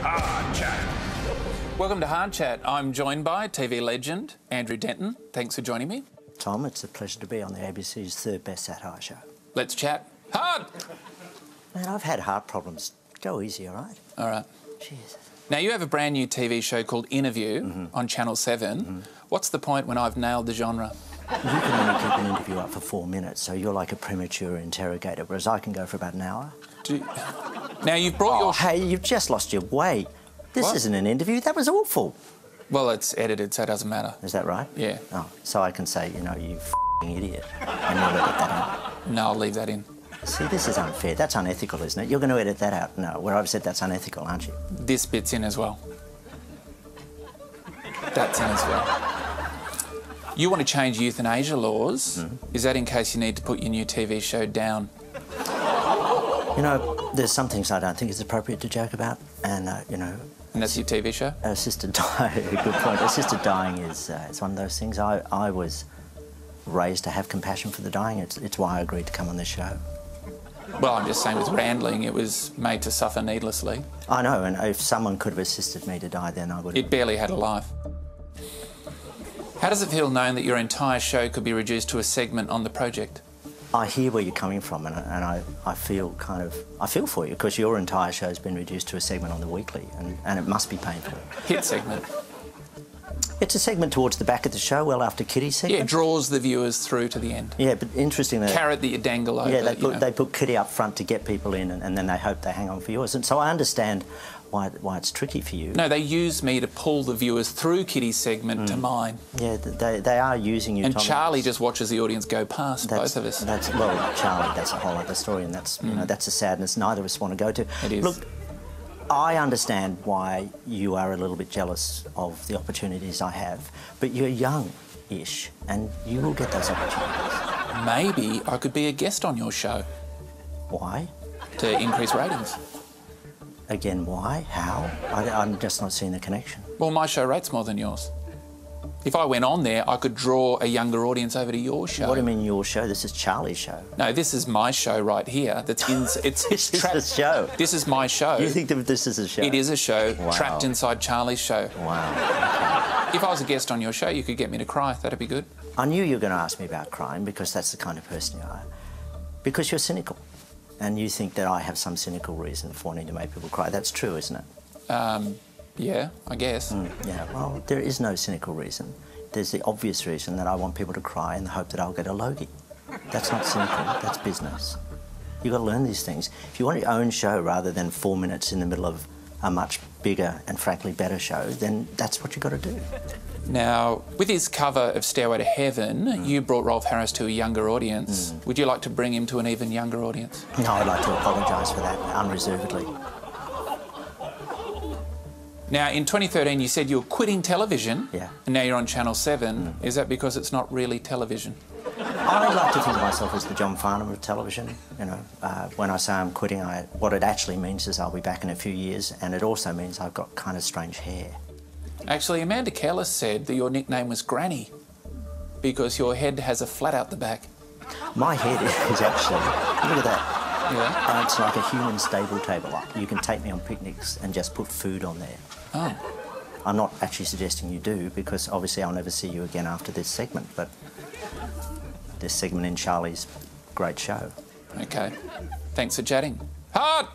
Hard Chat. Welcome to Hard Chat. I'm joined by TV legend Andrew Denton. Thanks for joining me. Tom, it's a pleasure to be on the ABC's third best satire show. Let's chat. Hard! Man, I've had heart problems. Go easy, all right? All right. Jesus. Now, you have a brand new TV show called Interview on Channel 7. What's the point when I've nailed the genre? You can only keep an interview up for 4 minutes, so you're like a premature interrogator, whereas I can go for about an hour. Now, you've brought your... Hey, you've just lost your way. This What? isn't an interview. That was awful. Well, it's edited, so it doesn't matter. Is that right? Yeah. Oh, so I can say, you know, you f***ing idiot, and you'll edit that out. No, I'll leave that in. See, this is unfair. That's unethical, isn't it? You're going to edit that out. No, where I've said that's unethical, aren't you? This bit's in as well. That's in as well. You want to change euthanasia laws. Is that in case you need to put your new TV show down? You know, there's some things I don't think it's appropriate to joke about, and, you know... And that's your TV show? Assisted dying, good point. Assisted dying is it's one of those things. I was raised to have compassion for the dying. It's why I agreed to come on this show. Well, I'm just saying with Randling, it was made to suffer needlessly. I know, and if someone could have assisted me to die, then I would have... It barely had a life. How does it feel knowing that your entire show could be reduced to a segment on the project? I hear where you're coming from, and I feel I feel for you, because your entire show's been reduced to a segment on the weekly, and it must be painful. Hit segment. It's a segment towards the back of the show, well after Kitty's segment. Yeah, it draws the viewers through to the end. Yeah, but interesting that... Carrot that you dangle over. Yeah, they put Kitty up front to get people in, and then they hope they hang on for yours. And so I understand why it's tricky for you. No, they use me to pull the viewers through Kitty's segment to mine. Yeah, they are using you, And Tom. Charlie just watches the audience go past both of us. Well, Charlie, that's a whole other story, and that's, you know, that's a sadness neither of us want to go to. It is. Look, I understand why you are a little bit jealous of the opportunities I have, but you're young-ish, and you will get those opportunities. Maybe I could be a guest on your show Why? to increase ratings. Again, why? How? I'm just not seeing the connection. Well, my show rates more than yours. If I went on there, I could draw a younger audience over to your show. What do you mean your show? This is Charlie's show. No, this is my show right here. That's in. It's This is a show. This is my show. You think that this is a show? It is a show Wow. trapped inside Charlie's show. Wow. If I was a guest on your show, you could get me to cry. That'd be good. I knew you were going to ask me about crime, because that's the kind of person you are. Because you're cynical. And you think that I have some cynical reason for wanting to make people cry. That's true, isn't it? Yeah, I guess. Yeah, well, there is no cynical reason. There's the obvious reason that I want people to cry in the hope that I'll get a Logie. That's not cynical, that's business. You've got to learn these things. If you want your own show rather than 4 minutes in the middle of a much bigger and frankly better show, then that's what you've got to do. Now, with his cover of Stairway to Heaven, you brought Rolf Harris to a younger audience. Would you like to bring him to an even younger audience? No, I'd like to apologise for that, unreservedly. Now, in 2013, you said you were quitting television. Yeah. And now you're on Channel 7. Is that because it's not really television? I like to think of myself as the John Farnham of television. You know, when I say I'm quitting, what it actually means is I'll be back in a few years, and it also means I've got kind of strange hair. Actually, Amanda Kellis said that your nickname was Granny because your head has a flat out the back. My head is actually, look at that. Yeah. It's like a human stable table. You can take me on picnics and just put food on there. Oh. I'm not actually suggesting you do, because obviously I'll never see you again after this segment, but this segment in Charlie's great show. Okay. Thanks for chatting. Hard!